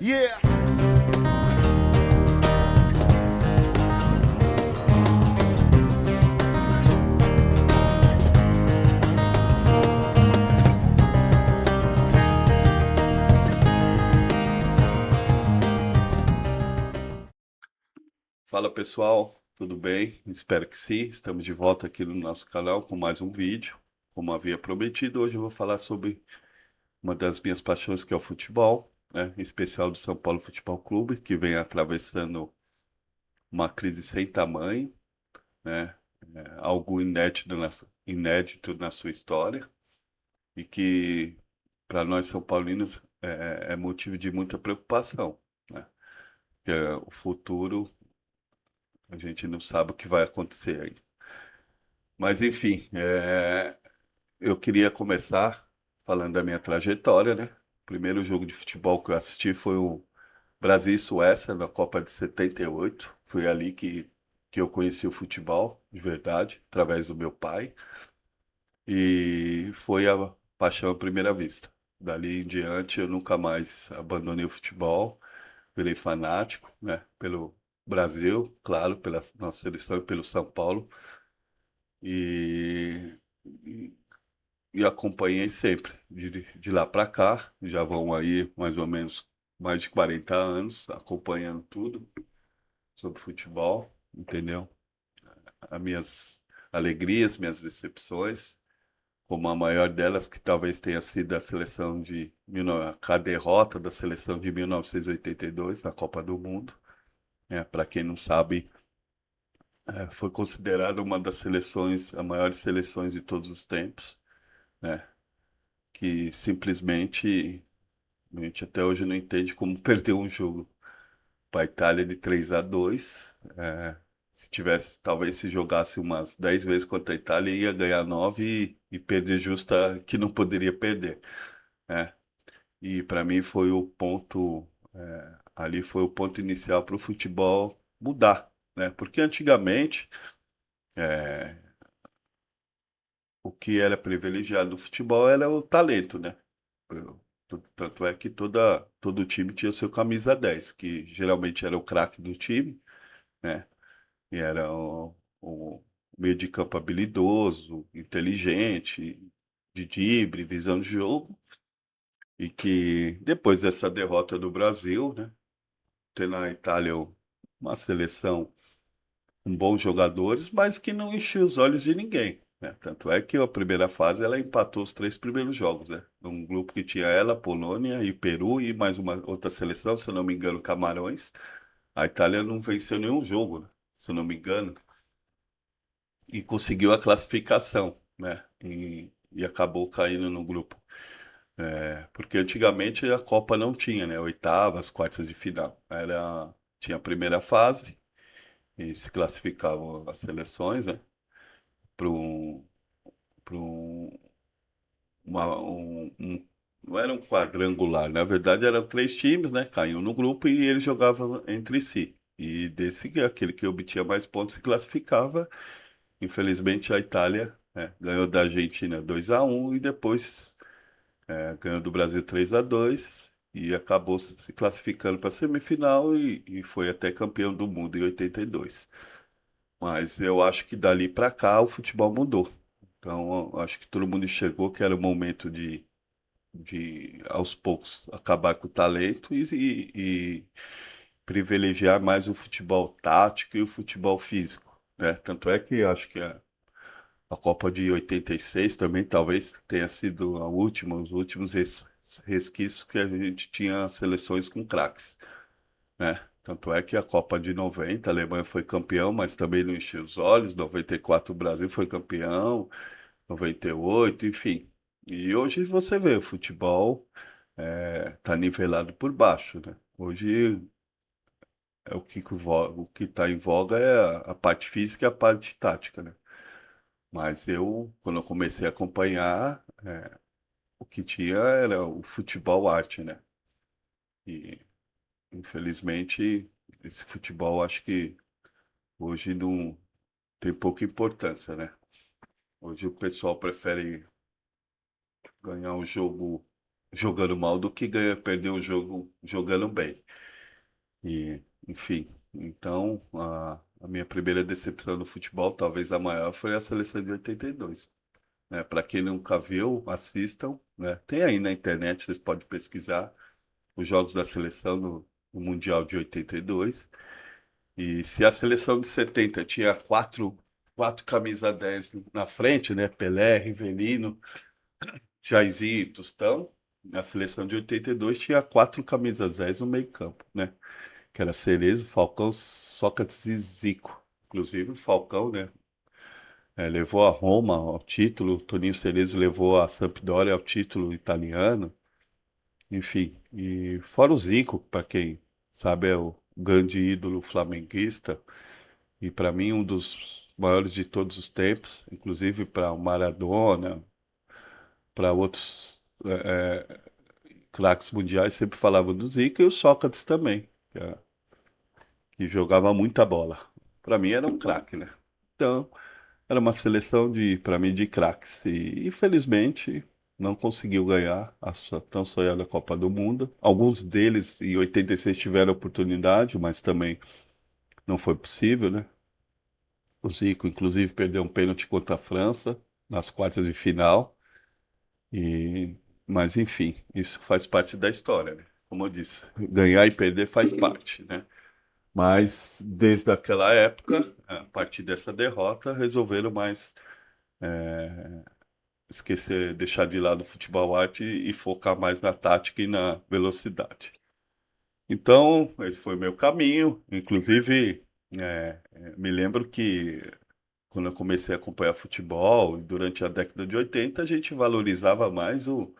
Yeah. Fala pessoal, tudo bem? Espero que sim. Estamos de volta aqui no nosso canal com mais um vídeo. Como havia prometido, hoje eu vou falar sobre uma das minhas paixões, que é o futebol, né? Em especial do São Paulo Futebol Clube, que vem atravessando uma crise sem tamanho, né? Algo inédito na sua história e que para nós São Paulinos é motivo de muita preocupação, né? Porque o futuro a gente não sabe o que vai acontecer aí. Mas enfim, eu queria começar falando da minha trajetória, né? O primeiro jogo de futebol que eu assisti foi o Brasil e Suécia na Copa de 78. Foi ali que eu conheci o futebol de verdade, através do meu pai. E foi a paixão à primeira vista. Dali em diante eu nunca mais abandonei o futebol, virei fanático, né? Pelo Brasil, claro, pela nossa seleção e pelo São Paulo. E, e acompanhei sempre, de lá para cá, já vão aí mais ou menos mais de 40 anos acompanhando tudo sobre futebol, entendeu? As minhas alegrias, minhas decepções, como a maior delas que talvez tenha sido a seleção a derrota da seleção de 1982 na Copa do Mundo, né? Para quem não sabe, foi considerada uma das seleções, as maiores seleções de todos os tempos, né? Que simplesmente a gente até hoje não entende como perdeu um jogo para a Itália de 3-2. Se tivesse, talvez se jogasse umas 10 vezes contra a Itália, ia ganhar 9 e perder justa que não poderia perder, né? E para mim foi o ponto, ali foi o ponto inicial para o futebol mudar, né? Porque antigamente é, o que era privilegiado do futebol era o talento, né? Tanto é que todo time tinha seu camisa 10, que geralmente era o craque do time, né? E era o meio de campo habilidoso, inteligente, de drible, visão de jogo. E que depois dessa derrota do Brasil, né? Ter na Itália uma seleção com bons jogadores, mas que não enchia os olhos de ninguém, né? Tanto é que a primeira fase ela empatou os três primeiros jogos, né? Num grupo que tinha ela, Polônia e Peru e mais uma outra seleção, se eu não me engano, Camarões. A Itália não venceu nenhum jogo, né? Se eu não me engano, e conseguiu a classificação, né? E acabou caindo no grupo. Porque antigamente a Copa não tinha, né? Oitavas, quartas de final. Tinha a primeira fase e se classificavam as seleções, né? Para um, para um, não era um quadrangular, na verdade eram três times, né? Caíam no grupo e eles jogavam entre si. E aquele que obtinha mais pontos se classificava. Infelizmente a Itália, ganhou da Argentina 2-1 e depois ganhou do Brasil 3-2 e acabou se classificando para a semifinal e foi até campeão do mundo em 82. Mas eu acho que dali para cá o futebol mudou. Então, eu acho que todo mundo enxergou que era o momento de aos poucos, acabar com o talento e privilegiar mais o futebol tático e o futebol físico, né? Tanto é que eu acho que a Copa de 86 também talvez tenha sido a última, os últimos resquícios que a gente tinha seleções com craques, né? Tanto é que a Copa de 90, a Alemanha foi campeão, mas também não encheu os olhos. 94 o Brasil foi campeão, 98, enfim. E hoje você vê, o futebol tá nivelado por baixo, né? Hoje o que está em voga é a parte física e a parte tática, né? Mas quando eu comecei a acompanhar, o que tinha era o futebol arte, né? E, infelizmente, esse futebol acho que hoje não tem pouca importância, né? Hoje o pessoal prefere ganhar o jogo. jogando mal do que perder um jogo jogando bem. E, enfim, então a minha primeira decepção no futebol, talvez a maior, foi a seleção de 82. Né? Para quem nunca viu, assistam, né? Tem aí na internet, vocês podem pesquisar os jogos da seleção no Mundial de 82. E se a seleção de 70 tinha quatro camisa 10 na frente, né? Pelé, Rivelino, Jairzinho e Tostão, a seleção de 82 tinha quatro camisas 10 no meio-campo, né? Que era Cerezo, Falcão, Sócrates e Zico. Inclusive o Falcão, né? Levou a Roma ao título, Toninho Cerezo levou a Sampdoria ao título italiano, enfim. E fora o Zico, para quem sabe, é o grande ídolo flamenguista e para mim um dos maiores de todos os tempos, inclusive para o Maradona, para outros craques mundiais, sempre falavam do Zico e o Sócrates também, que jogava muita bola. Para mim era um craque, né? Então, era uma seleção de, para mim, de craques. E infelizmente não conseguiu ganhar a sua tão sonhada Copa do Mundo. Alguns deles em 86 tiveram oportunidade, mas também não foi possível, né? O Zico, inclusive, perdeu um pênalti contra a França nas quartas de final. E, mas enfim, isso faz parte da história, né? Como eu disse, ganhar e perder faz parte, né? Mas desde aquela época, a partir dessa derrota, resolveram mais esquecer, deixar de lado o futebol arte e focar mais na tática e na velocidade. Então, esse foi o meu caminho. Inclusive, me lembro que quando eu comecei a acompanhar futebol, durante a década de 80, a gente valorizava mais o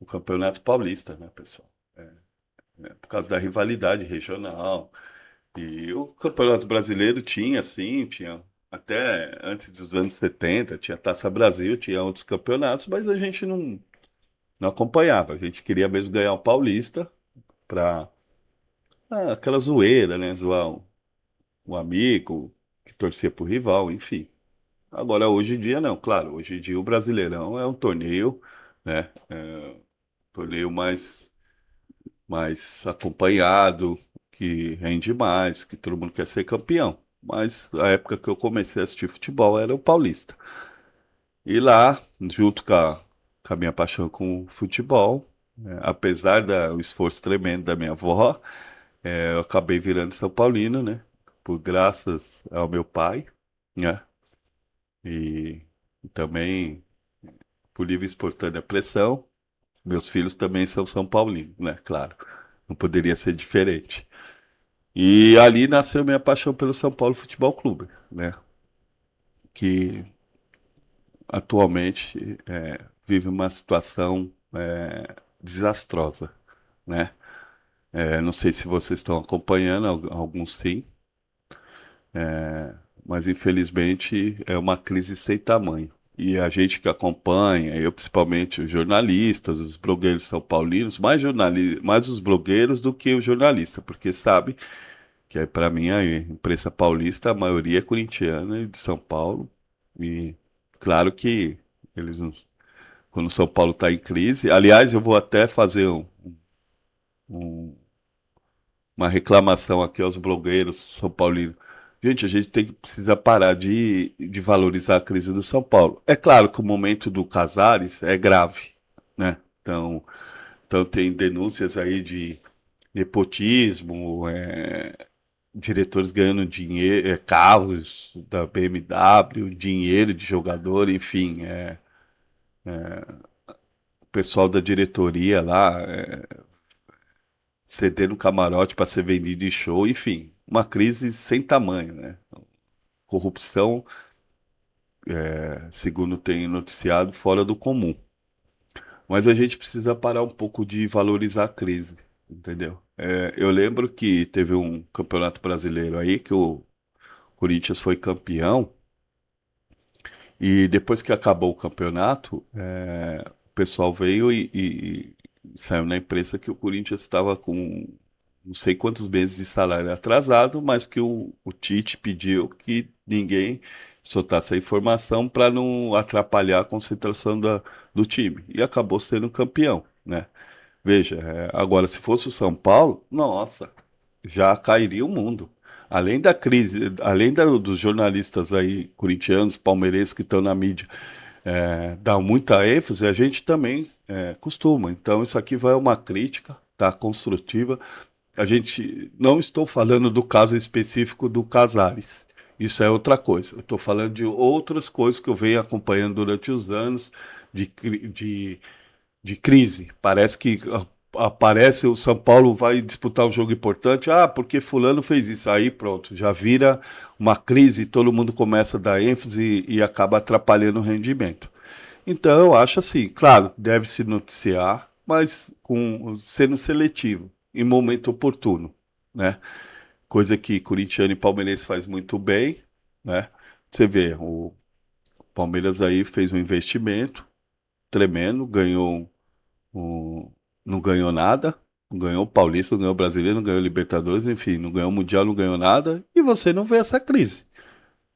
Campeonato Paulista, né, pessoal? Por causa da rivalidade regional. E o Campeonato Brasileiro tinha, sim, tinha até antes dos anos 70, tinha Taça Brasil, tinha outros campeonatos, mas a gente não acompanhava. A gente queria mesmo ganhar o Paulista para aquela zoeira, né? Zoar um amigo que torcia pro rival, enfim. Agora, hoje em dia, não, claro, hoje em dia o Brasileirão é um torneio, né? Torneio mais acompanhado, que rende mais, que todo mundo quer ser campeão. Mas a época que eu comecei a assistir futebol era o Paulista. E lá, junto com a minha paixão com o futebol, apesar do esforço tremendo da minha avó, eu acabei virando São Paulino, né? Por graças ao meu pai, né? E também por livre e espontânea pressão, meus filhos também são São Paulinos, né? Claro, não poderia ser diferente. E ali nasceu minha paixão pelo São Paulo Futebol Clube, né? Que atualmente vive uma situação desastrosa, né? Não sei se vocês estão acompanhando, alguns sim, mas infelizmente é uma crise sem tamanho. E a gente que acompanha, eu principalmente os jornalistas, os blogueiros são paulinos, mais os blogueiros do que o jornalista, porque sabe que para mim a imprensa paulista, a maioria é corintiana e de São Paulo. E claro que eles não- quando o São Paulo está em crise, aliás, eu vou até fazer um- uma reclamação aqui aos blogueiros são paulinos. Gente, a gente precisa parar de valorizar a crise do São Paulo. É claro que o momento do Casares é grave, né? Então tem denúncias aí de nepotismo, diretores ganhando dinheiro, carros da BMW, dinheiro de jogador, enfim, o pessoal da diretoria lá cedendo camarote para ser vendido em show, enfim, uma crise sem tamanho, né? Corrupção, segundo tem noticiado, fora do comum. Mas a gente precisa parar um pouco de valorizar a crise, entendeu? Eu lembro que teve um campeonato brasileiro aí que o Corinthians foi campeão. E depois que acabou o campeonato, o pessoal veio e saiu na imprensa que o Corinthians estava com não sei quantos meses de salário atrasado, mas que o Tite pediu que ninguém soltasse a informação para não atrapalhar a concentração do time. E acabou sendo campeão, né? Veja, agora se fosse o São Paulo, nossa, já cairia o mundo. Além da crise, dos jornalistas aí, corintianos, palmeirenses que estão na mídia, dar muita ênfase, a gente também costuma. Então, isso aqui vai uma crítica, tá? Construtiva. A gente não estou falando do caso específico do Casares. Isso é outra coisa. Eu estou falando de outras coisas que eu venho acompanhando durante os anos de crise. Parece que aparece o São Paulo vai disputar um jogo importante. Ah, porque fulano fez isso. Aí pronto, já vira uma crise, todo mundo começa a dar ênfase e acaba atrapalhando o rendimento. Então eu acho assim, claro, deve se noticiar, mas sendo seletivo, em momento oportuno, né? Coisa que corintiano e palmeirense faz muito bem, né? Você vê, o Palmeiras aí fez um investimento tremendo, o- não ganhou nada, não ganhou o Paulista, não ganhou o Brasileiro, não ganhou o Libertadores, enfim, não ganhou o Mundial, não ganhou nada, e você não vê essa crise,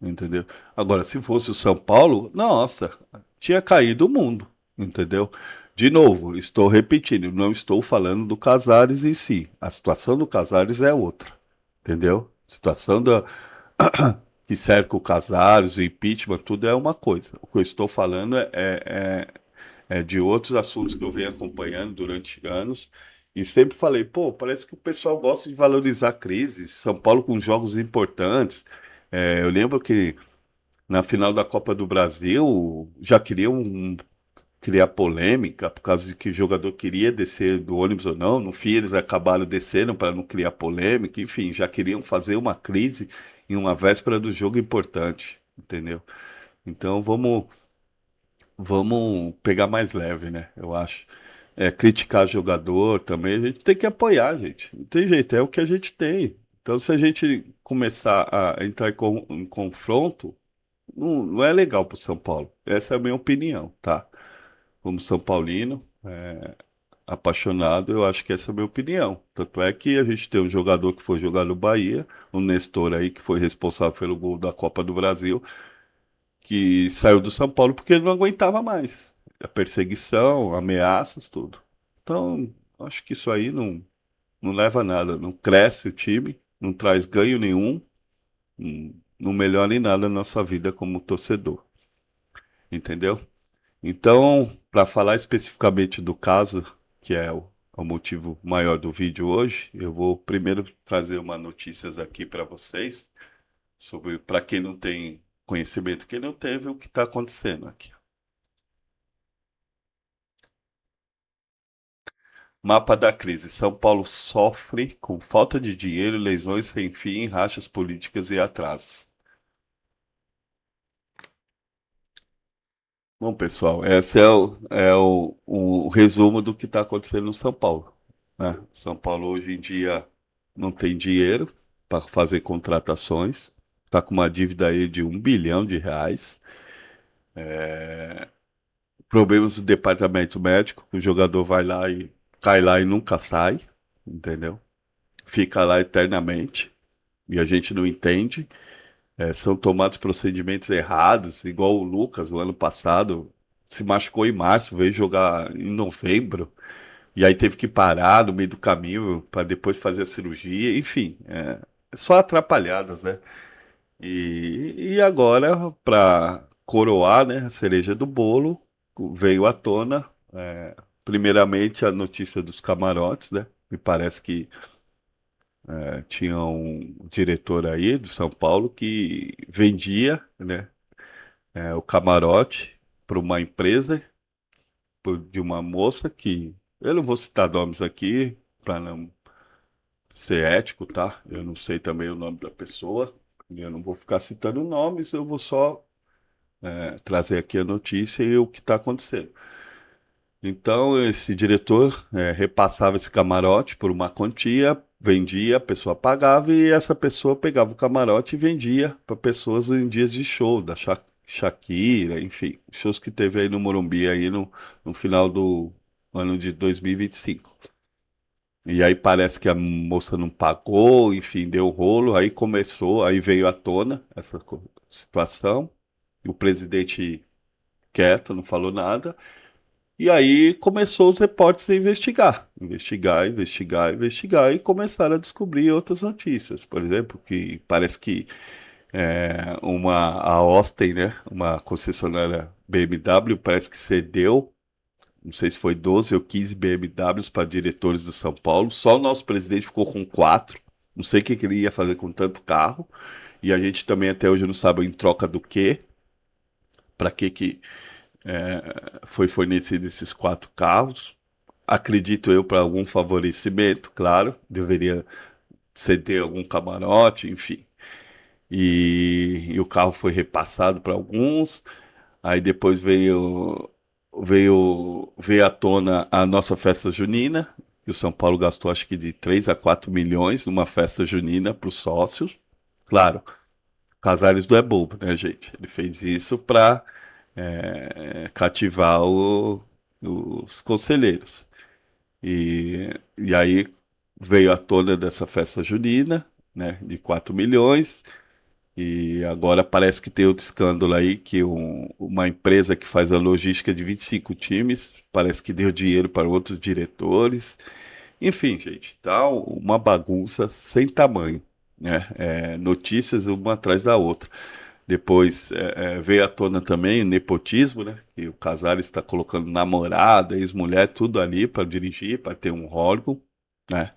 entendeu? Agora, se fosse o São Paulo, nossa, tinha caído o mundo, entendeu? De novo, estou repetindo, não estou falando do Casares em si. A situação do Casares é outra, entendeu? A situação que cerca o Casares, o impeachment, tudo é uma coisa. O que eu estou falando de outros assuntos que eu venho acompanhando durante anos e sempre falei, pô, parece que o pessoal gosta de valorizar a crise. São Paulo com jogos importantes. Eu lembro que na final da Copa do Brasil já queriam criar polêmica por causa de que o jogador queria descer do ônibus ou não. No fim, eles acabaram descendo para não criar polêmica. Enfim, já queriam fazer uma crise em uma véspera do jogo importante, entendeu? Então vamos pegar mais leve, né? Eu acho. Criticar jogador também, a gente tem que apoiar, gente. Não tem jeito, é o que a gente tem. Então, se a gente começar a entrar em confronto, não é legal para o São Paulo. Essa é a minha opinião, tá? Como São Paulino, apaixonado, eu acho que essa é a minha opinião. Tanto é que a gente tem um jogador que foi jogar no Bahia, o Nestor aí, que foi responsável pelo gol da Copa do Brasil, que saiu do São Paulo porque ele não aguentava mais. A perseguição, ameaças, tudo. Então, acho que isso aí não leva a nada, não cresce o time, não traz ganho nenhum, não melhora em nada a nossa vida como torcedor, entendeu? Então, para falar especificamente do caso, que é o motivo maior do vídeo hoje, eu vou primeiro trazer umas notícias aqui para vocês sobre, para quem não tem conhecimento, quem não teve, o que está acontecendo aqui. Mapa da crise. São Paulo sofre com falta de dinheiro, lesões sem fim, rachas políticas e atrasos. Bom, pessoal, esse é o resumo do que está acontecendo no São Paulo, né? São Paulo hoje em dia não tem dinheiro para fazer contratações, está com uma dívida aí de R$ 1 bilhão. Problemas do departamento médico, o jogador vai lá e cai lá e nunca sai, entendeu? Fica lá eternamente e a gente não entende. São tomados procedimentos errados, igual o Lucas, no ano passado, se machucou em março, veio jogar em novembro, e aí teve que parar no meio do caminho para depois fazer a cirurgia, enfim, só atrapalhadas, né? E agora, para coroar, né, a cereja do bolo, veio à tona, primeiramente, a notícia dos camarotes, né? Me parece que tinha um diretor aí do São Paulo que vendia, né, o camarote para uma empresa de uma moça que eu não vou citar nomes aqui para não ser ético, tá? Eu não sei também o nome da pessoa, eu não vou ficar citando nomes, eu vou só trazer aqui a notícia e o que está acontecendo. Então, esse diretor repassava esse camarote por uma quantia, vendia, a pessoa pagava e essa pessoa pegava o camarote e vendia para pessoas em dias de show, da Shakira, enfim, shows que teve aí no Morumbi aí no final do ano de 2025. E aí parece que a moça não pagou, enfim, deu rolo, aí começou, aí veio à tona essa situação, o presidente quieto, não falou nada. E aí começou os repórteres a investigar, e começaram a descobrir outras notícias. Por exemplo, que parece que a Austin, né, uma concessionária BMW, parece que cedeu, não sei se foi 12 ou 15 BMWs para diretores do São Paulo. Só o nosso presidente ficou com 4. Não sei o que ele ia fazer com tanto carro. E a gente também até hoje não sabe em troca do quê, para que foi fornecido esses 4 carros. Acredito eu para algum favorecimento, claro, deveria ceder algum camarote, enfim. E o carro foi repassado para alguns. Aí depois veio à tona a nossa festa junina, que o São Paulo gastou acho que de 3 a 4 milhões numa festa junina para os sócios. Claro, Casares não é bobo, né, gente? Ele fez isso para cativar os conselheiros. E aí veio à tona dessa festa junina, né, de 4 milhões. E agora parece que tem outro escândalo aí, que uma empresa que faz a logística de 25 times, parece que deu dinheiro para outros diretores. Enfim, gente, tá uma bagunça sem tamanho, né? Notícias uma atrás da outra. Depois veio à tona também o nepotismo, né? Que o Casares está colocando namorada, ex-mulher, tudo ali para dirigir, para ter um órgão, né?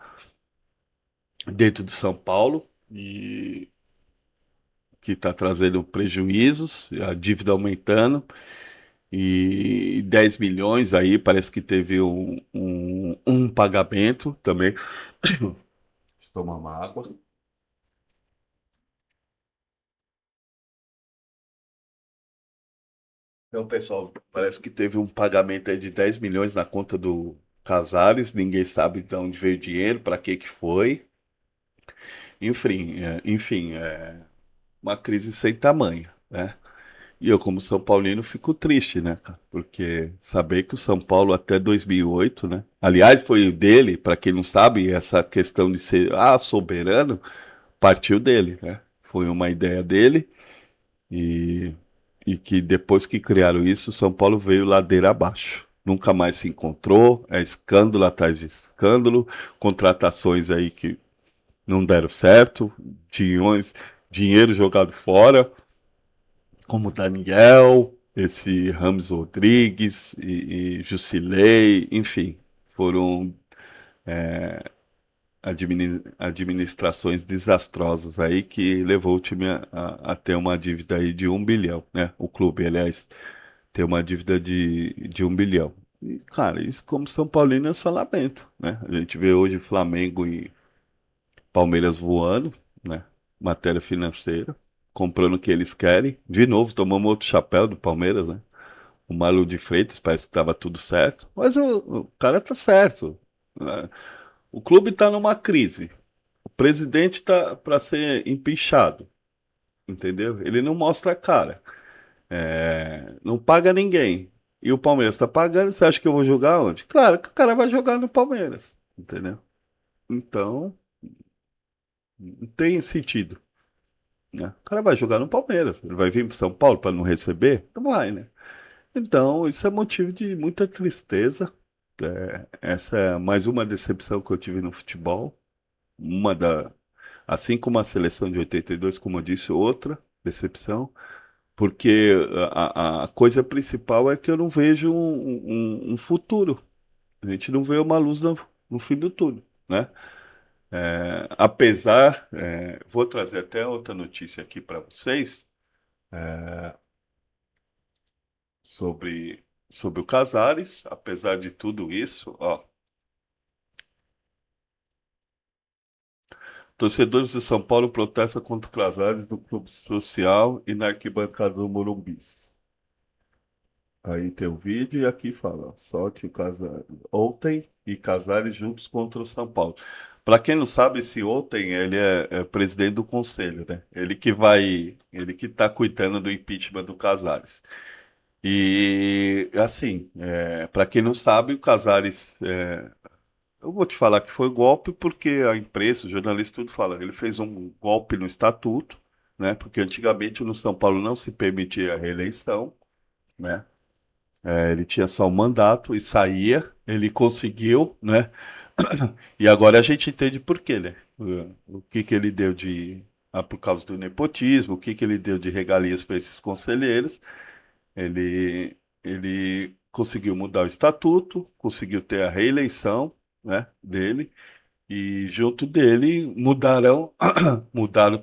Dentro de São Paulo. E que está trazendo prejuízos, a dívida aumentando, e 10 milhões aí, parece que teve um pagamento também. Deixa eu tomar uma água. Então, pessoal, parece que teve um pagamento aí de 10 milhões na conta do Casares, ninguém sabe de onde veio o dinheiro, para que foi. Enfim, uma crise sem tamanho, né? E eu, como São Paulino, fico triste, né, cara? Porque saber que o São Paulo até 2008, né? Aliás, foi o dele, para quem não sabe, essa questão de ser soberano, partiu dele, né? Foi uma ideia dele e, e que depois que criaram isso, o São Paulo veio ladeira abaixo. Nunca mais se encontrou, é escândalo atrás de escândalo, contratações aí que não deram certo, dinheiro jogado fora, como Daniel, esse Ramos Rodrigues e Jusilei, enfim, foram administrações desastrosas aí que levou o time a ter uma dívida aí de 1 bilhão, né? O clube, aliás, ter uma dívida de 1 bilhão. E, cara, isso como São Paulino eu só lamento, né? A gente vê hoje Flamengo e Palmeiras voando, né? Matéria financeira, comprando o que eles querem. De novo, tomamos outro chapéu do Palmeiras, né? O Marlon de Freitas parece que estava tudo certo, mas o cara tá certo, né? O clube está numa crise. O presidente tá para ser empichado, entendeu? Ele não mostra a cara, não paga ninguém. E o Palmeiras está pagando, você acha que eu vou jogar onde? Claro que o cara vai jogar no Palmeiras, entendeu? Então, não tem sentido, né? O cara vai jogar no Palmeiras, ele vai vir para São Paulo para não receber? Não vai, né? Então, isso é motivo de muita tristeza. Essa é mais uma decepção que eu tive no futebol. Uma da, assim como a seleção de 82, como eu disse, outra decepção, porque a coisa principal é que eu não vejo um futuro. A gente não vê uma luz no fim do túnel, né? Vou trazer até outra notícia aqui para vocês sobre o Casares. Apesar de tudo isso, ó, torcedores de São Paulo protestam contra o Casares no Clube Social e na arquibancada do Morumbi. Aí tem o vídeo e aqui fala, ó, sorte o Casares. Ontem e Casares juntos contra o São Paulo. Para quem não sabe, esse Ontem, ele é presidente do conselho, né? Ele que está cuidando do impeachment do Casares. E assim, para quem não sabe, o Casares, eu vou te falar que foi golpe porque a imprensa, o jornalista, tudo fala, ele fez um golpe no estatuto, né? Porque antigamente no São Paulo não se permitia a reeleição, né? Ele tinha só um mandato e saía, ele conseguiu, né? E agora a gente entende por quê, né? O que que ele deu de. Por causa do nepotismo, o que que ele deu de regalias para esses conselheiros. Ele conseguiu mudar o estatuto, conseguiu ter a reeleição, né, dele, e junto dele mudaram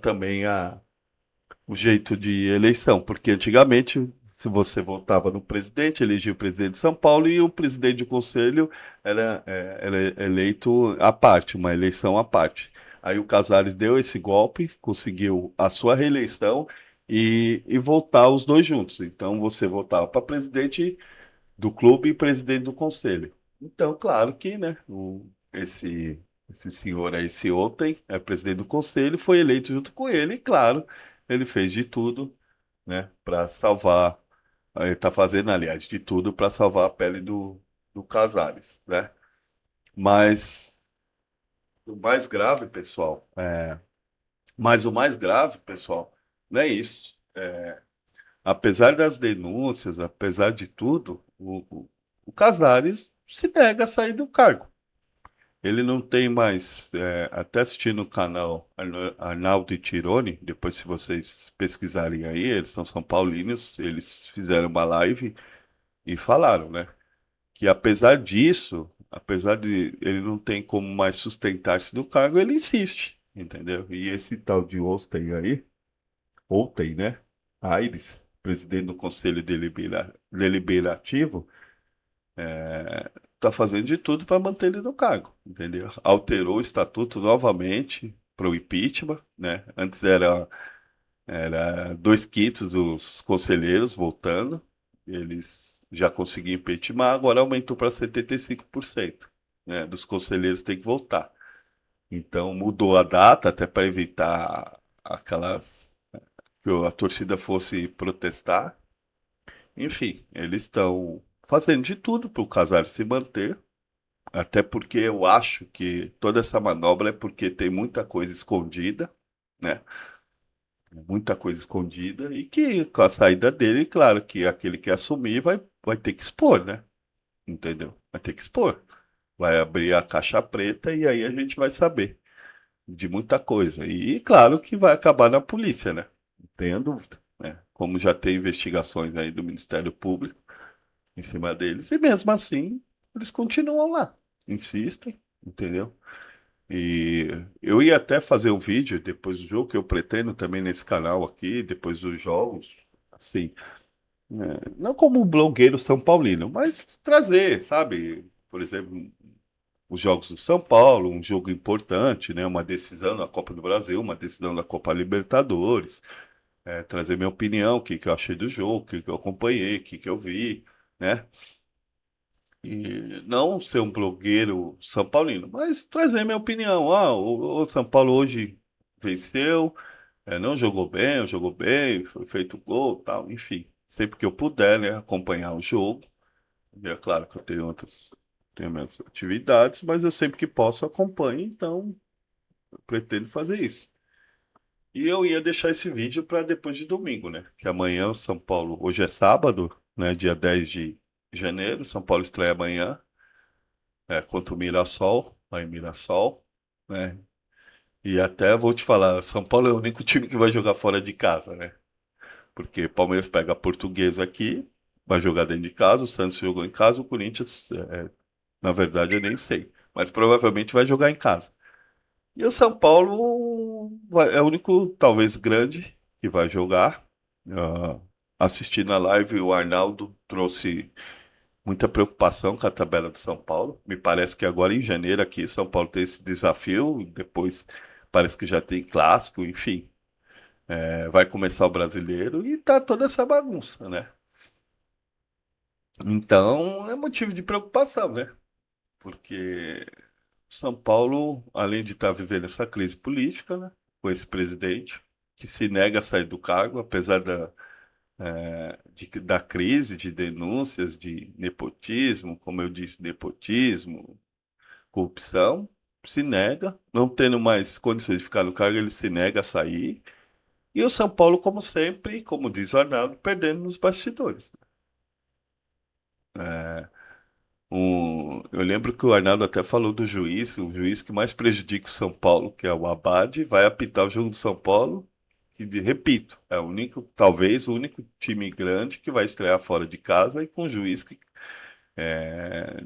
também o jeito de eleição, porque antigamente, se você votava no presidente, elegia o presidente de São Paulo e o presidente do conselho era eleito à parte, uma eleição à parte. Aí o Casares deu esse golpe, conseguiu a sua reeleição e voltar os dois juntos. Então você votava para presidente do clube e presidente do conselho. Então, claro que, né, esse senhor aí, esse ontem, é presidente do conselho, foi eleito junto com ele, e claro, ele fez de tudo, né, para salvar, ele está fazendo, aliás, de tudo para salvar a pele do Casares, né? Mas o mais grave, pessoal, mas o mais grave, pessoal, não é isso. Apesar das denúncias, apesar de tudo, o Casares se nega a sair do cargo. Ele não tem mais, até assistindo o canal Arnaldo e Tironi, depois se vocês pesquisarem aí, eles são paulinos, eles fizeram uma live e falaram, né, que apesar disso, apesar de ele não tem como mais sustentar-se no cargo, ele insiste, entendeu? E esse tal de Osten aí, ontem, né, Aires, presidente do Conselho Deliberativo, está fazendo de tudo para manter ele no cargo, entendeu? Alterou o estatuto novamente para o impeachment, né? Antes era dois quintos dos conselheiros votando, eles já conseguiam impeachment, agora aumentou para 75%, né? Dos conselheiros tem que votar. Então mudou a data até para evitar aquelas que a torcida fosse protestar. Enfim, eles estão fazendo de tudo para o Casares se manter. Até porque eu acho que toda essa manobra é porque tem muita coisa escondida, né? Muita coisa escondida e que com a saída dele, claro que aquele que assumir vai ter que expor, né? Entendeu? Vai ter que expor. Vai abrir a caixa preta e aí a gente vai saber de muita coisa. E claro que vai acabar na polícia, né? Não tenha dúvida, né? Como já tem investigações aí do Ministério Público em cima deles, e mesmo assim eles continuam lá, insistem, entendeu? E eu ia até fazer um vídeo depois do jogo, que eu pretendo também nesse canal aqui, depois dos jogos, assim, não como blogueiro São Paulino, mas trazer, sabe? Por exemplo, os jogos do São Paulo, um jogo importante, né? Uma decisão da Copa do Brasil, uma decisão da Copa Libertadores, trazer minha opinião, o que que eu achei do jogo, o que que eu acompanhei, o que que eu vi, né? E não ser um blogueiro São Paulino, mas trazer minha opinião. O São Paulo hoje venceu, não jogou bem, foi feito gol, tal, enfim. Sempre que eu puder, né, acompanhar o jogo. E é claro que eu tenho minhas atividades, mas eu sempre que posso acompanho, então eu pretendo fazer isso. E eu ia deixar esse vídeo para depois de domingo, né? Que amanhã o São Paulo, hoje é sábado, né, dia 10 de janeiro, São Paulo estreia amanhã. Contra o Mirassol, lá em Mirassol, né? E até vou te falar, São Paulo é o único time que vai jogar fora de casa, né? Porque Palmeiras pega a Portuguesa aqui, vai jogar dentro de casa, o Santos jogou em casa, o Corinthians, na verdade, eu nem sei, mas provavelmente vai jogar em casa. E o São Paulo é o único, talvez grande, que vai jogar. Ah, assistindo a live, o Arnaldo trouxe muita preocupação com a tabela de São Paulo. Me parece que agora em janeiro aqui São Paulo tem esse desafio, depois parece que já tem clássico, enfim. Vai começar o brasileiro e tá toda essa bagunça, né? Então é motivo de preocupação, né? Porque São Paulo, além de estar vivendo essa crise política, né? Com esse presidente que se nega a sair do cargo, apesar da crise, de denúncias de nepotismo, como eu disse, nepotismo, corrupção, se nega, não tendo mais condições de ficar no cargo, ele se nega a sair. E o São Paulo, como sempre, como diz o Arnaldo, perdendo nos bastidores. É, eu lembro que o Arnaldo até falou do juiz, o juiz que mais prejudica o São Paulo, que é o Abade, vai apitar o jogo do São Paulo, que, repito, é o único, talvez o único time grande que vai estrear fora de casa e com um juiz que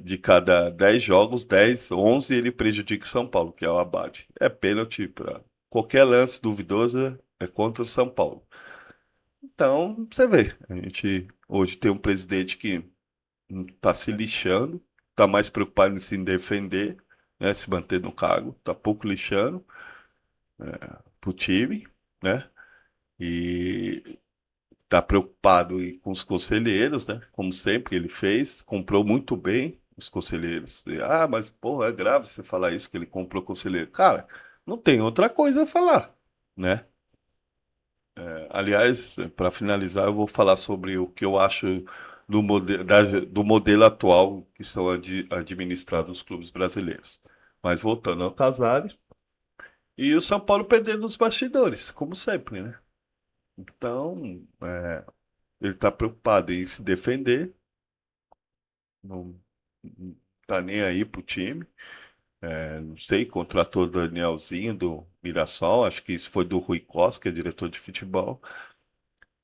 de cada 10 jogos, 10, 11 ele prejudica o São Paulo, que é o Abade. É pênalti para qualquer lance duvidoso é contra o São Paulo. Então, você vê, a gente hoje tem um presidente que tá se lixando, tá mais preocupado em se defender, né, se manter no cargo, tá pouco lixando pro time, né? E tá preocupado com os conselheiros, né? Como sempre ele fez, comprou muito bem os conselheiros. Mas pô, é grave você falar isso que ele comprou conselheiro. Cara, não tem outra coisa a falar, né? Aliás, para finalizar, eu vou falar sobre o que eu acho do modelo atual que são administrados os clubes brasileiros. Mas voltando ao Casares, e o São Paulo perdendo os bastidores, como sempre, né? Então, ele está preocupado em se defender, não tá nem aí pro time. Não sei, contratou o Danielzinho do Mirassol, acho que isso foi do Rui Costa, que é diretor de futebol.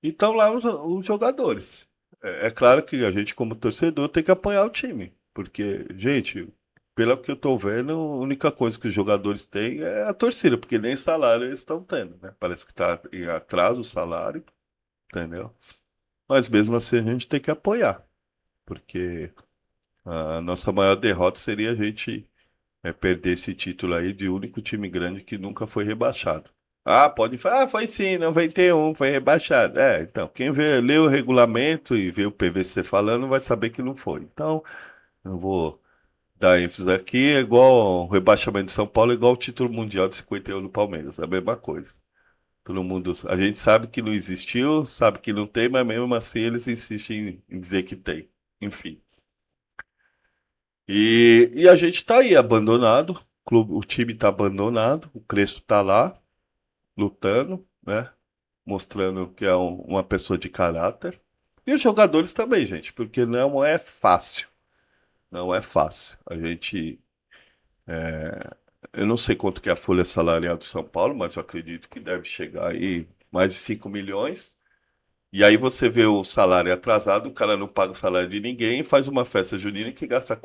E estão lá os jogadores. É claro que a gente, como torcedor, tem que apoiar o time. Porque, gente, pelo que eu tô vendo, a única coisa que os jogadores têm é a torcida, porque nem salário eles estão tendo, né? Parece que tá em atraso o salário, entendeu? Mas mesmo assim a gente tem que apoiar. Porque a nossa maior derrota seria a gente perder esse título aí de único time grande que nunca foi rebaixado. Pode falar, foi sim, 91, foi rebaixado. Então, quem lê o regulamento e vê o PVC falando vai saber que não foi. Então, eu vou dar ênfase aqui, é igual o rebaixamento de São Paulo, é igual o título mundial de 51 do Palmeiras, é a mesma coisa. Todo mundo, a gente sabe que não existiu, sabe que não tem, mas mesmo assim eles insistem em dizer que tem. Enfim. E a gente tá aí abandonado, o time tá abandonado, o Crespo tá lá lutando, né? Mostrando que é uma pessoa de caráter. E os jogadores também, gente, porque não é fácil. Não é fácil. Eu não sei quanto que é a folha salarial de São Paulo, mas eu acredito que deve chegar aí mais de 5 milhões. E aí você vê o salário atrasado, o cara não paga o salário de ninguém e faz uma festa junina que gasta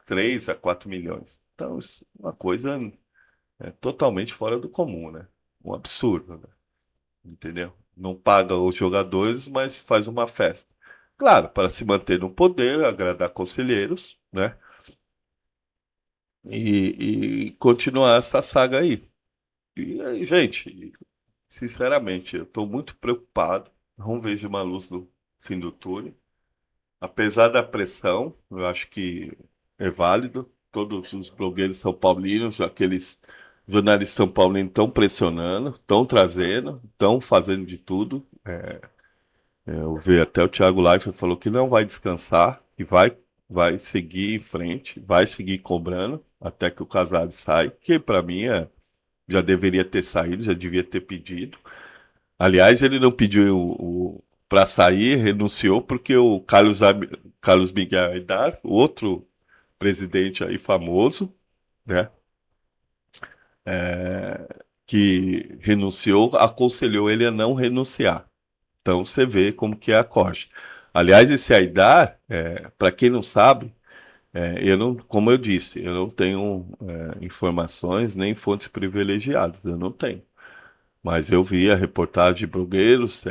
3 a 4 milhões. Então, isso é uma coisa totalmente fora do comum, né? Um absurdo, né? Entendeu? Não paga os jogadores, mas faz uma festa. Claro, para se manter no poder, agradar conselheiros, né? E continuar essa saga aí. E aí, gente, sinceramente, eu estou muito preocupado. Não vejo uma luz no fim do túnel. Apesar da pressão, eu acho que é válido. Todos os blogueiros são paulinos, aqueles jornalistas são paulinos estão pressionando, estão trazendo, estão fazendo de tudo. Eu vi até o Thiago Leifert falou que não vai descansar, que vai seguir em frente, vai seguir cobrando até que o Casares sai, que para mim já deveria ter saído, já devia ter pedido. Aliás, ele não pediu para sair, renunciou porque o Carlos Miguel Aidar, outro presidente aí famoso, né, que renunciou, aconselhou ele a não renunciar. Então você vê como que é a corte. Aliás, esse Aidar, para quem não sabe, eu não, como eu disse, eu não tenho informações nem fontes privilegiadas, eu não tenho. Mas eu vi a reportagem de blogueiros,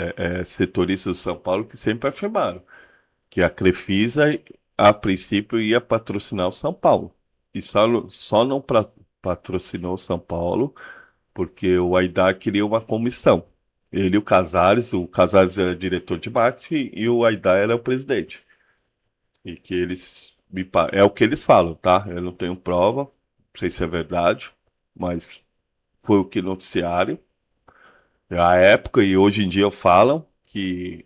setoristas de São Paulo, que sempre afirmaram que a Crefisa, a princípio, ia patrocinar o São Paulo. E só não patrocinou o São Paulo porque o Aidar queria uma comissão. Ele e o Casares era diretor de marketing e o Aidar era o presidente. E que eles, é o que eles falam, tá? Eu não tenho prova, não sei se é verdade, mas foi o que noticiaram. A época e hoje em dia falam que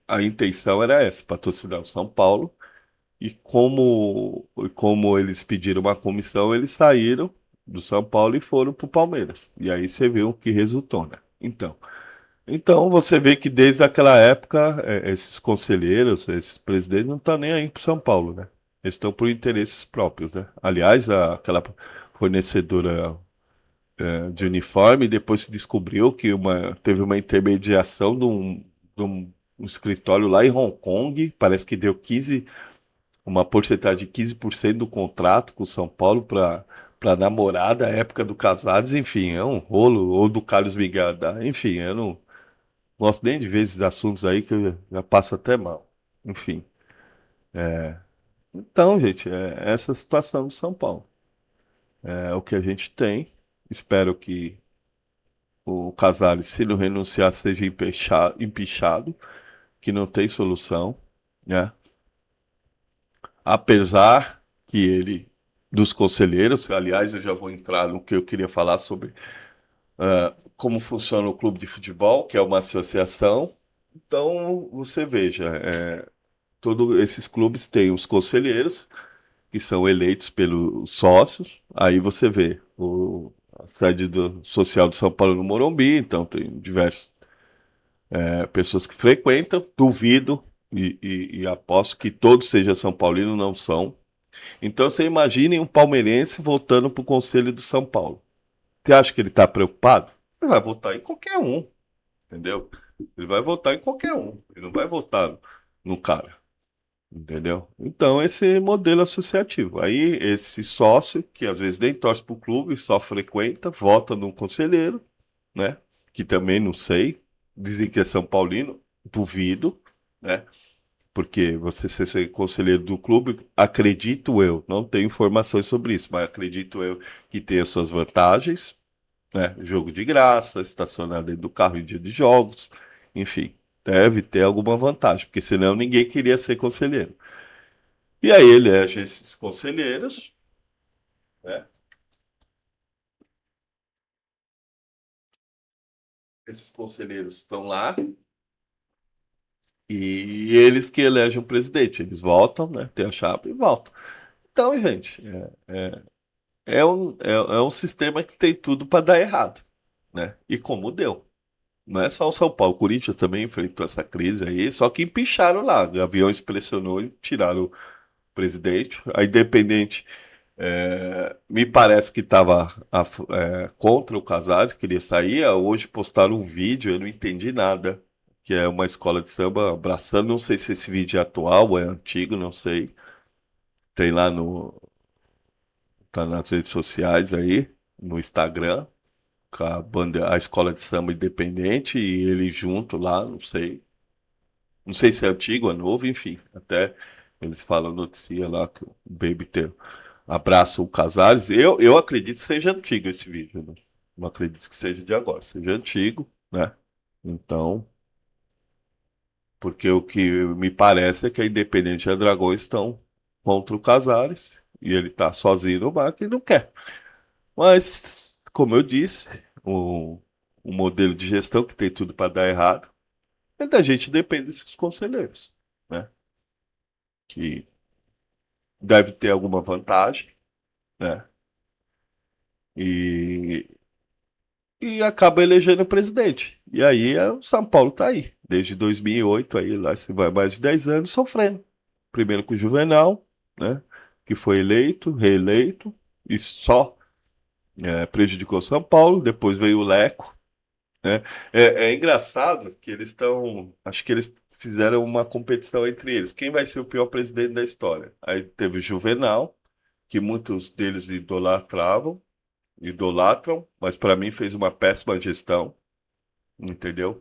a intenção era essa, patrocinar o São Paulo. E como eles pediram uma comissão, eles saíram do São Paulo e foram para o Palmeiras. E aí você viu o que resultou, né? Então, Então você vê que desde aquela época, esses conselheiros, esses presidentes não estão nem aí para São Paulo, né? Eles estão por interesses próprios, né? Aliás, aquela fornecedora de uniforme depois se descobriu que teve uma intermediação de um escritório lá em Hong Kong, parece que deu 15, uma porcentagem de 15% do contrato com o São Paulo para namorada, época do casados, enfim, é um rolo, ou do Carlos Miguel, enfim, eu não gosto nem de ver esses assuntos aí que eu já passo até mal. Enfim. Então, gente, é essa a situação de São Paulo. É o que a gente tem. Espero que o Casares, se não renunciar, seja empichado, que não tem solução, né? Apesar que ele, dos conselheiros, aliás, eu já vou entrar no que eu queria falar sobre como funciona o clube de futebol, que é uma associação. Então, você veja, todos esses clubes têm os conselheiros, que são eleitos pelos sócios. Aí você vê a sede social de São Paulo no Morumbi, então tem diversas pessoas que frequentam. Duvido e aposto que todos sejam São Paulino, não são. Então você imagine um palmeirense voltando para o Conselho do São Paulo. Você acha que ele está preocupado? Ele vai votar em qualquer um, entendeu? Ele vai votar em qualquer um. Ele não vai votar no cara. Entendeu? Então, esse modelo associativo. Aí, esse sócio, que às vezes nem torce para o clube, só frequenta, vota num conselheiro, né? Que também não sei. Dizem que é São Paulino, duvido, né? Porque você ser conselheiro do clube, acredito eu, não tenho informações sobre isso, mas acredito eu que tem as suas vantagens, né? Jogo de graça, estacionar dentro do carro em dia de jogos, enfim, deve ter alguma vantagem, porque senão ninguém queria ser conselheiro. E aí ele elege esses conselheiros, né? Esses conselheiros estão lá e eles que elegem o presidente. Eles votam, né? Tem a chapa e votam. Então, gente, é um sistema que tem tudo para dar errado, né? E como deu. Não é só o São Paulo, o Corinthians também enfrentou essa crise aí, só que empicharam lá. O avião pressionou e tiraram o presidente. A Independente me parece que estava contra o Casares, queria sair. Hoje postaram um vídeo, eu não entendi nada, que é uma escola de samba abraçando. Não sei se esse vídeo é atual ou é antigo, não sei. Tem lá tá nas redes sociais aí, no Instagram, com a escola de samba independente e ele junto lá, não sei. Não sei se é antigo, é novo, enfim. Até eles falam notícia lá que o Baby tem abraça o Casares. Eu acredito que seja antigo esse vídeo. Né? Não acredito que seja de agora, seja antigo, né? Então, porque o que me parece é que a Independente e a Dragões estão contra o Casares e ele tá sozinho no barco e não quer. Mas, como eu disse, o modelo de gestão que tem tudo para dar errado é da gente depende desses conselheiros, né? Que deve ter alguma vantagem, né? E acaba elegendo o presidente. E aí o São Paulo tá aí, desde 2008, aí lá se vai mais de 10 anos sofrendo. Primeiro com o Juvenal, né, que foi eleito, reeleito, e só prejudicou São Paulo. Depois veio o Leco, né. É engraçado que eles estão, acho que eles fizeram uma competição entre eles. Quem vai ser o pior presidente da história? Aí teve o Juvenal, que muitos deles idolatram, mas para mim fez uma péssima gestão, entendeu?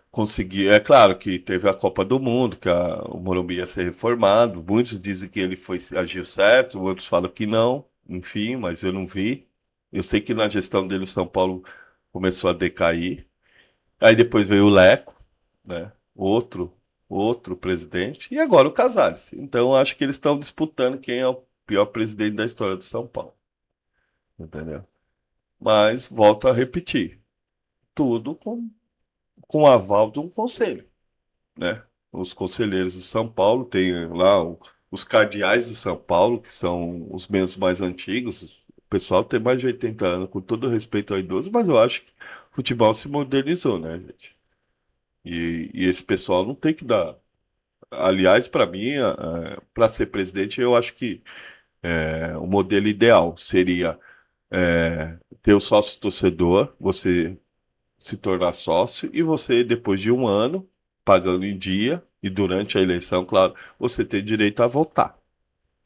Conseguir, é claro que teve a Copa do Mundo, que o Morumbi ia ser reformado. Muitos dizem que ele agiu certo, outros falam que não. Enfim, mas eu não vi. Eu sei que na gestão dele o São Paulo começou a decair. Aí depois veio o Leco, né? Outro presidente, e agora o Casares. Então eu acho que eles estão disputando quem é o pior presidente da história de São Paulo, entendeu? Mas volto a repetir, tudo com o aval de um conselho, né? Os conselheiros de São Paulo têm lá os cardeais de São Paulo, que são os membros mais antigos. pessoal tem mais de 80 anos, com todo respeito ao idoso, mas eu acho que o futebol se modernizou, né, gente? E esse pessoal não tem que dar. Aliás, para mim, para ser presidente, eu acho que o modelo ideal seria ter o sócio torcedor, você se tornar sócio e você, depois de um ano, pagando em dia e durante a eleição, claro, você tem direito a votar,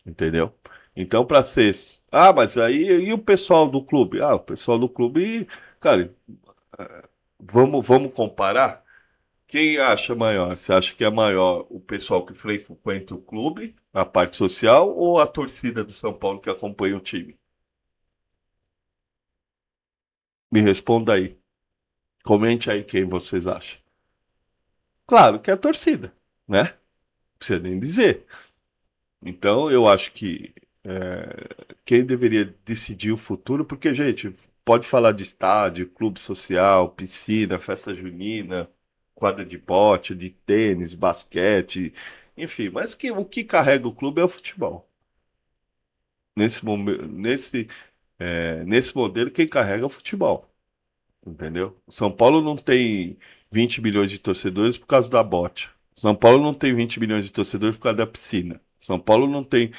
entendeu? Então, para ser. Ah, mas aí e o pessoal do clube? Ah, o pessoal do clube, cara, vamos comparar? Quem acha maior? Você acha que é maior o pessoal que frequenta o clube, a parte social, ou a torcida do São Paulo que acompanha o time? Me responda aí. Comente aí quem vocês acham. Claro que é a torcida, né? Não precisa nem dizer. Então, eu acho que quem deveria decidir o futuro, porque, gente, pode falar de estádio, clube social, piscina, festa junina, quadra de bote, de tênis, basquete, enfim, mas o que carrega o clube é o futebol. Nesse modelo, quem carrega é o futebol, entendeu? São Paulo não tem 20 milhões de torcedores por causa da bote. São Paulo não tem 20 milhões de torcedores por causa da piscina. São Paulo não tem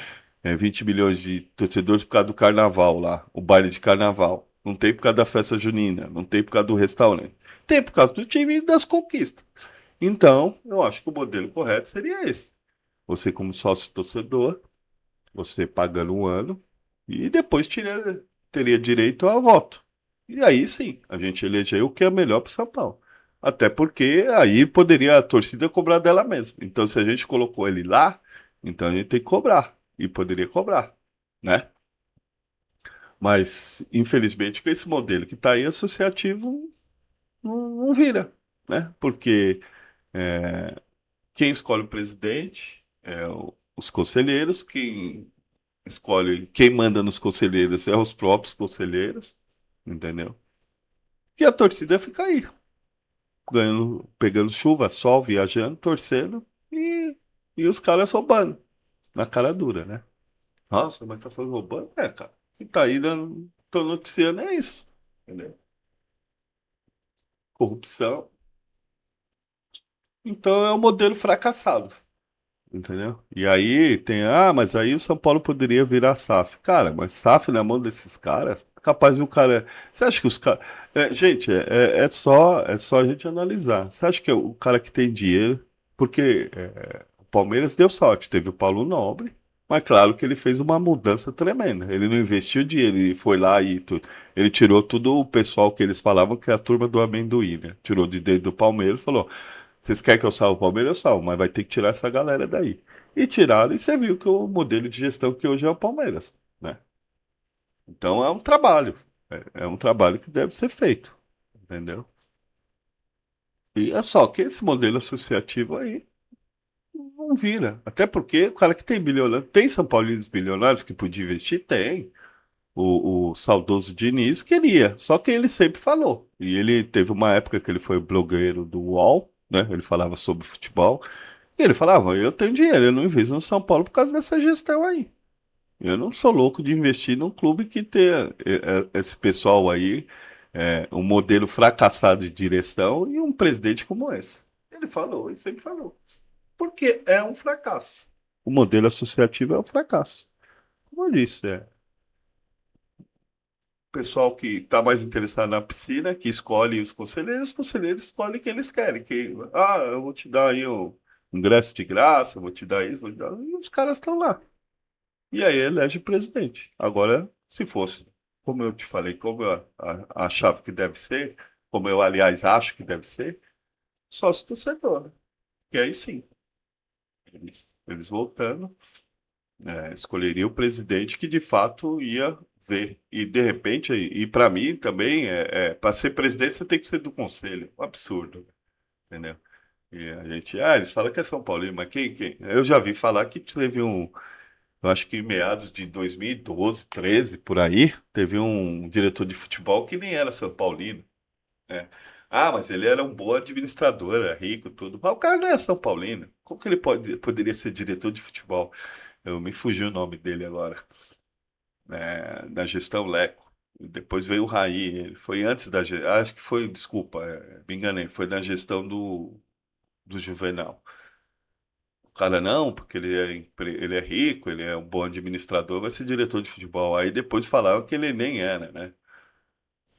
20 milhões de torcedores por causa do carnaval lá, o baile de carnaval. Não tem por causa da festa junina, não tem por causa do restaurante. Tem por causa do time e das conquistas. Então, eu acho que o modelo correto seria esse. Você, como sócio torcedor, você pagando um ano e depois teria direito a voto. E aí sim, a gente elegeu o que é melhor para São Paulo. Até porque aí poderia a torcida cobrar dela mesma. Então, se a gente colocou ele lá, então a gente tem que cobrar. E poderia cobrar, né? Mas, infelizmente, com esse modelo que está aí, associativo não vira, né? Porque quem escolhe o presidente é os conselheiros, quem manda nos conselheiros é os próprios conselheiros, entendeu? E a torcida fica aí, ganhando, pegando chuva, sol, viajando, torcendo e os caras roubando, na cara dura, né? Nossa, mas tá falando roubando? É, cara. Que tá aí dando, tô noticiando é isso, entendeu? Corrupção. Então é um modelo fracassado. Entendeu? E aí tem, mas aí o São Paulo poderia virar SAF. Cara, mas SAF na mão desses caras, capaz de um cara. Você acha que os caras. Gente, é só a gente analisar. Você acha que o cara que tem dinheiro. Porque o Palmeiras deu sorte, teve o Paulo Nobre, mas claro que ele fez uma mudança tremenda. Ele não investiu dinheiro, ele foi lá e tudo. Ele tirou tudo o pessoal que eles falavam que é a turma do amendoim, né? Tirou de dentro do Palmeiras e falou. Vocês querem que eu salve o Palmeiras? Eu salvo, mas vai ter que tirar essa galera daí. E tiraram, e você viu que o modelo de gestão que hoje é o Palmeiras, né? Então é um trabalho. É um trabalho que deve ser feito, entendeu? E é só que esse modelo associativo aí não vira. Até porque o cara que tem bilionário, tem São Paulinos bilionários que podia investir? Tem. O saudoso Diniz queria, só que ele sempre falou. E ele teve uma época que ele foi blogueiro do UOL, né? Ele falava sobre futebol. E ele falava, eu tenho dinheiro, eu não invisto no São Paulo por causa dessa gestão aí. Eu não sou louco de investir num clube que tenha esse pessoal aí, um modelo fracassado de direção e um presidente como esse. Ele falou, ele sempre falou. Porque é um fracasso. O modelo associativo é um fracasso. Como eu disse, o pessoal que está mais interessado na piscina, que escolhe os conselheiros escolhem o que eles querem. Eu vou te dar aí um ingresso de graça, vou te dar isso, vou te dar. E os caras estão lá. E aí elege o presidente. Agora, se fosse, como eu te falei, como eu achava que deve ser, como eu, aliás, acho que deve ser, sócio torcedor, né? Que aí sim, eles voltando, escolheria o presidente que de fato ia ver. E de repente, e para mim também, para ser presidente você tem que ser do conselho. Um absurdo, entendeu? E a gente, eles falam que é São Paulino, mas quem? Eu já vi falar que teve eu acho que em meados de 2012, 13, por aí, teve um diretor de futebol que nem era São Paulino, né? Mas ele era um bom administrador, era rico, tudo. Mas o cara não é São Paulino. Como que ele poderia ser diretor de futebol? Eu me fugiu o nome dele agora. da gestão Leco. Depois veio o Raí, ele foi antes da gestão, acho que foi, desculpa, me enganei, foi na gestão do Juvenal. O cara não, porque ele é rico, ele é um bom administrador, vai ser diretor de futebol. Aí depois falaram que ele nem era, né?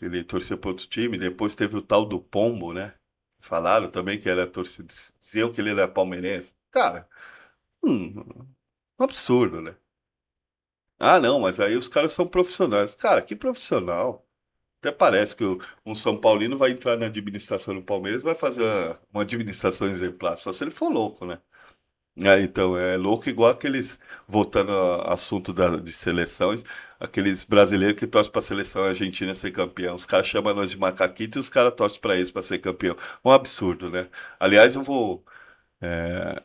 Ele torcia para outro time. Depois teve o tal do Pombo, né? Falaram também que era torcedor, diziam que ele era palmeirense. Cara, um absurdo, né? Ah, não, mas aí os caras são profissionais. Cara, que profissional. Até parece que um São Paulino vai entrar na administração do Palmeiras e vai fazer uma administração exemplar. Só se ele for louco, né? Então, é louco igual aqueles, voltando ao assunto de seleções, aqueles brasileiros que torcem para a seleção argentina ser campeão. Os caras chamam nós de macaquito e os caras torcem para eles para ser campeão. Um absurdo, né? Aliás, eu vou é,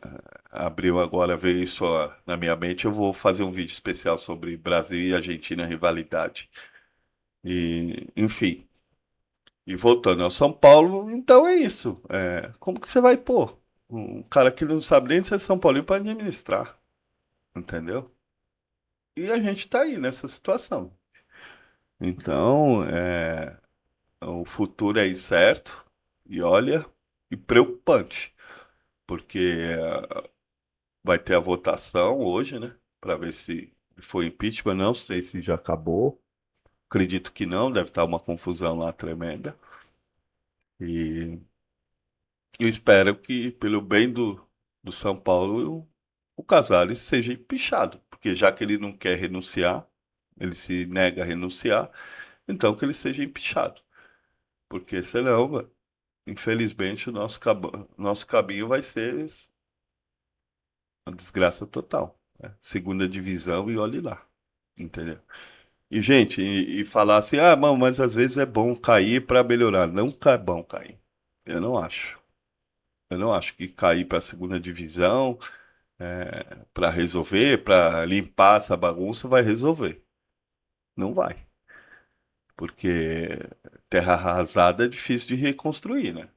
abrir agora, ver isso ó, na minha mente. Eu vou fazer um vídeo especial sobre Brasil e Argentina, rivalidade. E, enfim. E voltando ao São Paulo, então é isso. Como que você vai pôr? Um cara que não sabe nem ser São Paulino para administrar, entendeu? E a gente tá aí nessa situação. Então, o futuro é incerto e olha, e preocupante, porque vai ter a votação hoje, né? Para ver se foi impeachment. Não sei se já acabou. Acredito que não, deve estar uma confusão lá tremenda. E eu espero que, pelo bem do São Paulo, o Casares seja empichado, porque já que ele não quer renunciar, ele se nega a renunciar, então que ele seja empichado, porque senão, infelizmente, nosso caminho vai ser uma desgraça total, né? Segunda divisão e olhe lá, entendeu? E, gente, e falar assim, ah, mano, mas às vezes é bom cair para melhorar. Nunca é bom cair. Eu não acho. Eu não acho que cair para a segunda divisão para resolver, para limpar essa bagunça, vai resolver. Não vai. Porque terra arrasada é difícil de reconstruir, né?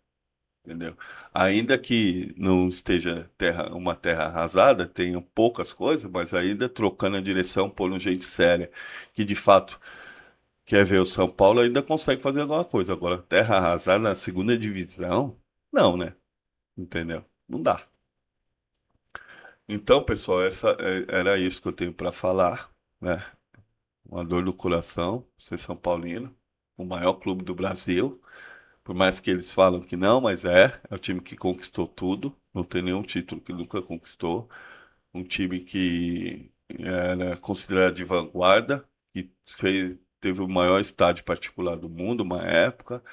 Entendeu? Ainda que não esteja uma terra arrasada, tenha poucas coisas, mas ainda trocando a direção, pondo gente séria, que de fato quer ver o São Paulo, ainda consegue fazer alguma coisa. Agora, terra arrasada na segunda divisão, não, né? Entendeu? Não dá. Então, pessoal, era isso que eu tenho para falar, né? Uma dor do coração, ser São Paulino, o maior clube do Brasil. Por mais que eles falam que não, mas é o time que conquistou tudo. Não tem nenhum título que nunca conquistou. Um time que era considerado de vanguarda, que teve o maior estádio particular do mundo, uma época.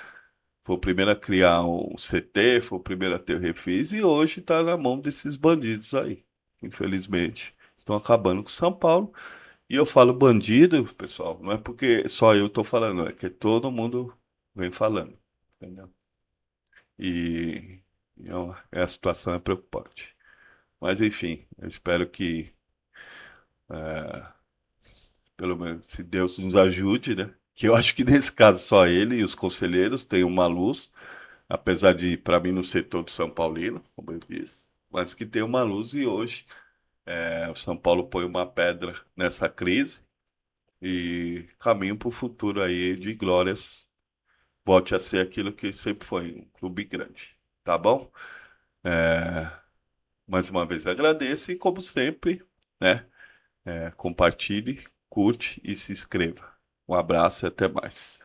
Foi o primeiro a criar o CT, foi o primeiro a ter o Refis, e hoje está na mão desses bandidos aí. Infelizmente, estão acabando com São Paulo. E eu falo bandido, pessoal, não é porque só eu estou falando, é que todo mundo vem falando, entendeu? A situação é preocupante. Mas enfim, eu espero que, é, pelo menos, se Deus nos ajude, né? Que eu acho que nesse caso só ele e os conselheiros têm uma luz, apesar de, para mim, não ser todo São Paulino, como eu disse, mas que tem uma luz e hoje o São Paulo põe uma pedra nessa crise e caminho para o futuro aí de glórias. Volte a ser aquilo que sempre foi, um clube grande. Tá bom? É, mais uma vez agradeço e, como sempre, né, compartilhe, curte e se inscreva. Um abraço e até mais.